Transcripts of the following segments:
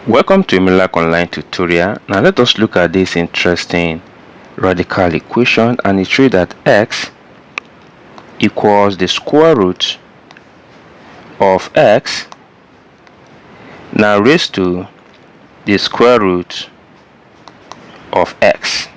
Welcome to Emilak Online tutorial. Now let us look at this interesting radical equation, and it shows that x equals the square root of x now raised to the square root of x.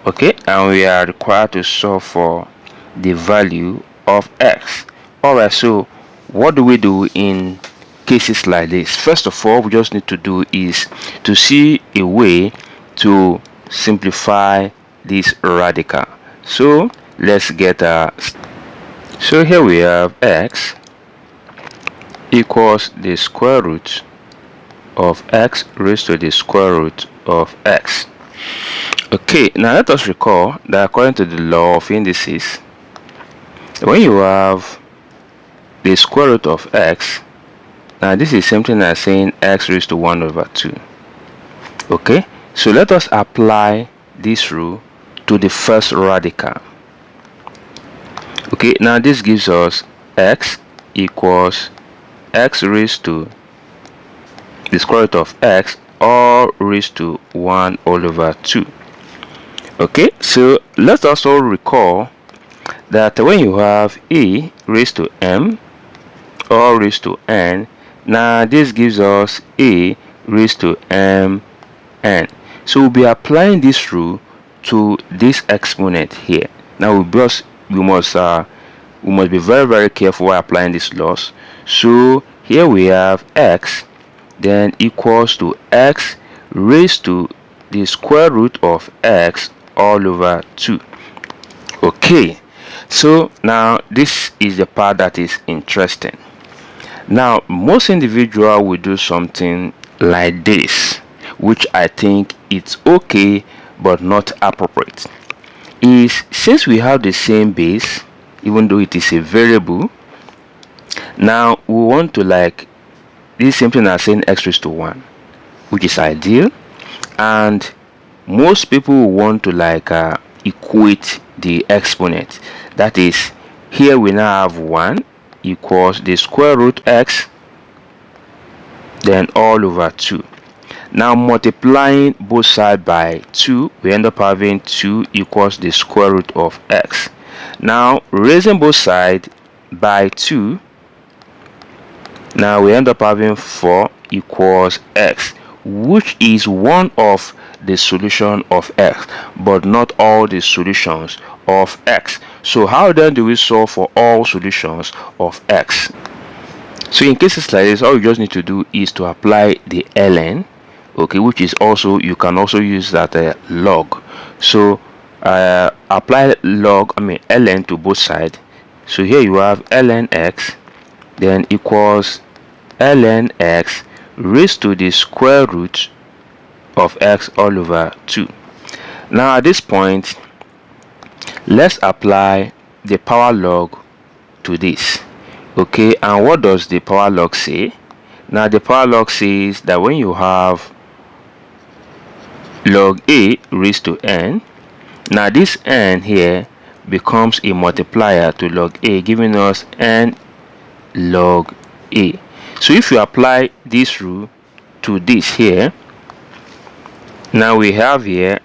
Okay, and we are required to solve for the value of x. Alright, so what do we do in cases like this? First of all, we just need to do is to see a way to simplify this radical. So let's get so here we have x equals the square root of x raised to the square root of x. Okay, now let us recall that according to the law of indices, when you have the square root of x, now this is something as saying x raised to 1 over 2. Okay, so let us apply this rule to the first radical. Okay, now this gives us x equals x raised to the square root of x all raised to 1 all over 2. Okay, so let's also recall that when you have a raised to m all raised to n, now this gives us a raised to m n. So we'll be applying this rule to this exponent here. Now we must be very careful while applying these laws. So here we have x then equals to x raised to the square root of x all over 2. Okay, so now this is the part that is interesting. Now most individuals will do something like this, which I think it's okay but not appropriate. Is since we have the same base, even though it is a variable, now we want to like this same thing as saying x raised to 1, which is ideal, and most people will want to like equate the exponent. That is, here we now have 1 equals the square root x then all over 2. Now multiplying both sides by 2, we end up having 2 equals the square root of x. Now raising both sides by 2, now we end up having 4 equals x, which is one of the solution of x, but not all the solutions of x. So how then do we solve for all solutions of x? So in cases like this, all you just need to do is to apply the ln, okay, which is also, you can also use that log. So apply ln to both sides. So here you have ln x then equals ln x raised to the square root of x all over 2. Now at this point, let's apply the power log to this. Okay, and what does the power log say? Now the power log says that when you have log a raised to n, now this n here becomes a multiplier to log a, giving us n log a. So if you apply this rule to this here, now we have here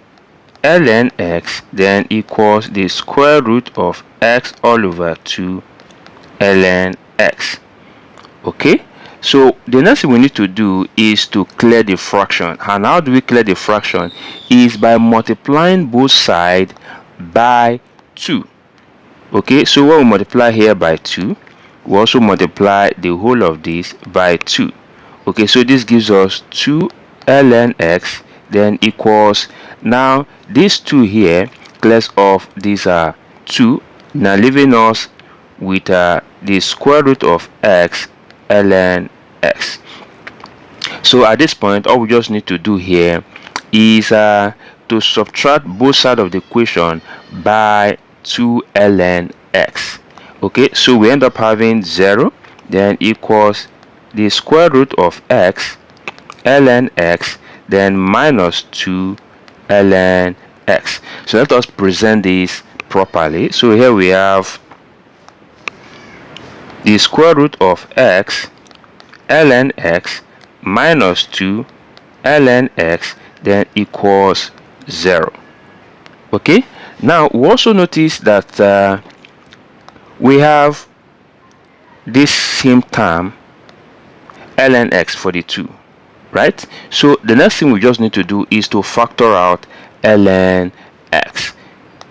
ln x then equals the square root of x all over 2 ln x. Okay, so the next thing we need to do is to clear the fraction. And how do we clear the fraction? Is by multiplying both sides by 2. Okay, so when we multiply here by 2, we also multiply the whole of this by 2. Okay, so this gives us 2 ln x then equals, now this 2 here clears off these 2, now leaving us with the square root of x ln x. So at this point, all we just need to do here is to subtract both sides of the equation by 2 ln x. Okay, so we end up having 0 then equals the square root of x ln x then minus 2 ln x. So let us present this properly. So here we have the square root of x ln x minus 2 ln x then equals 0. Okay, now we also notice that we have this same term ln x for the 2, right? So the next thing we just need to do is to factor out ln x.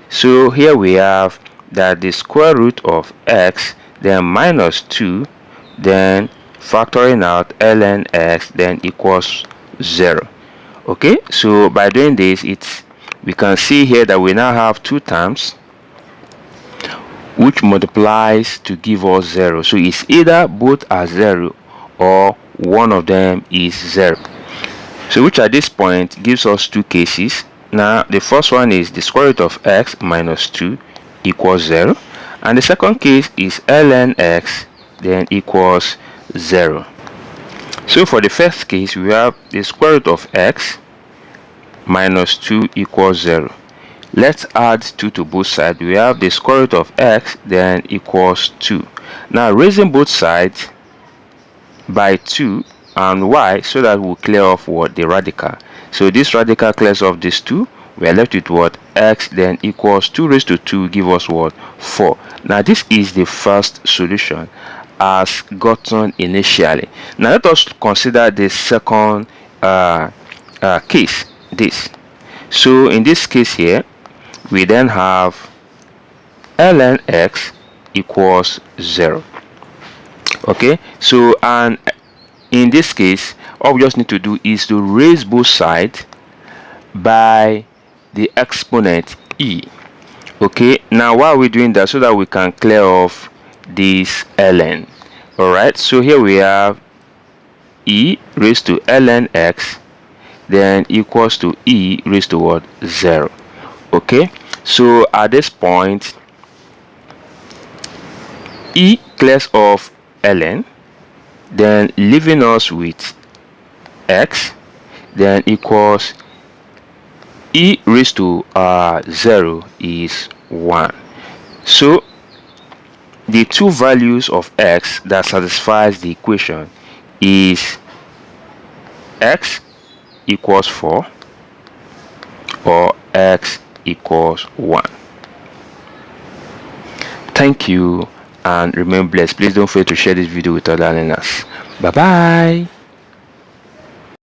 So here we have that the square root of x then minus 2 then factoring out ln x then equals 0. Okay, so by doing this, we can see here that we now have two terms which multiplies to give us 0. So it's either both are 0 or one of them is 0. So which at this point gives us two cases. Now the first one is the square root of x minus 2 equals 0, and the second case is ln x then equals 0. So for the first case, we have the square root of x minus 2 equals 0. Let's add 2 to both sides. We have the square root of x then equals 2. Now raising both sides by 2 and y so that we'll clear off what the radical. So this radical clears off this 2. We are left with what? X then equals 2 raised to 2 give us what? 4. Now this is the first solution as gotten initially. Now let us consider the second case, this. So in this case here, we then have ln x equals 0. Okay, so and in this case, all we just need to do is to raise both sides by the exponent e. Okay, now why are we doing that? So that we can clear off this ln. All right, so here we have e raised to ln x then equals to e raised to what? 0. Okay, so at this point, e clears off ln, then leaving us with x then equals e raised to 0 is 1. So the two values of x that satisfies the equation is x equals 4 or x equals 1. Thank you and remain blessed. Please don't forget to share this video with other learners. Bye bye.